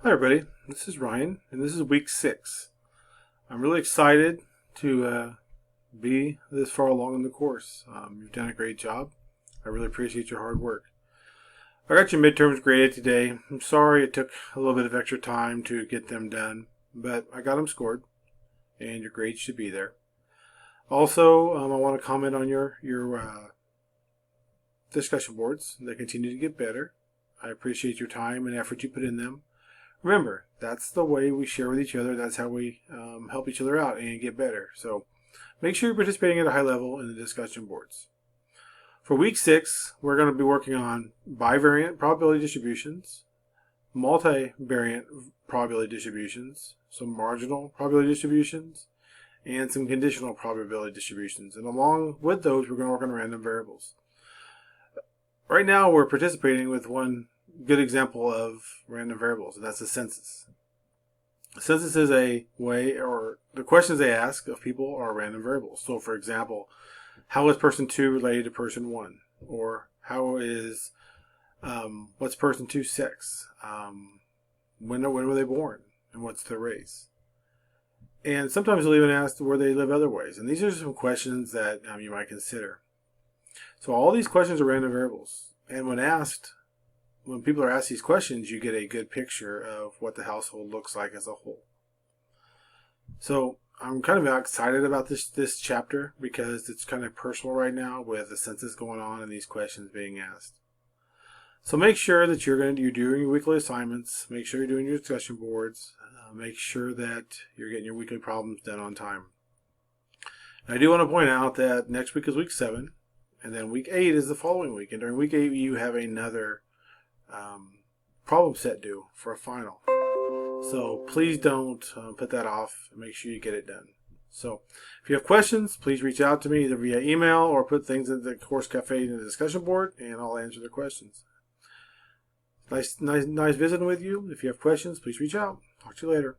Hi everybody, this is Ryan, and this is week 6. I'm really excited to be this far along in the course. You've done a great job. I really appreciate your hard work. I got your midterms graded today. I'm sorry it took a little bit of extra time to get them done, but I got them scored, and your grades should be there. Also, I want to comment on your discussion boards. They continue to get better. I appreciate your time and effort you put in them. Remember, that's the way we share with each other. That's how we help each other out and get better. So make sure you're participating at a high level in the discussion boards. For week 6, we're going to be working on bivariate probability distributions, multivariate probability distributions, some marginal probability distributions, and some conditional probability distributions. And along with those, we're going to work on random variables. Right now, we're participating with one good example of random variables, and that's the census. A census is a way, or the questions they ask of people are random variables. So, for example, how is person 2 related to person 1? Or how is, what's person 2's sex? When were they born? And what's their race? And sometimes they'll even ask where they live other ways. And these are some questions that you might consider. So all these questions are random variables. And when people are asked these questions, you get a good picture of what the household looks like as a whole. So I'm kind of excited about this chapter because it's kind of personal right now with the census going on and these questions being asked. So make sure that you're doing your weekly assignments. Make sure you're doing your discussion boards. Make sure that you're getting your weekly problems done on time. And I do want to point out that next week is week 7, and then week 8 is the following week. And during week 8, you have another problem set due for a final. So please don't put that off. Make sure you get it done. So if you have questions, please reach out to me either via email or put things in the Course Cafe in the discussion board, and I'll answer the questions. Nice visiting with you. If you have questions, please reach out. Talk to you later.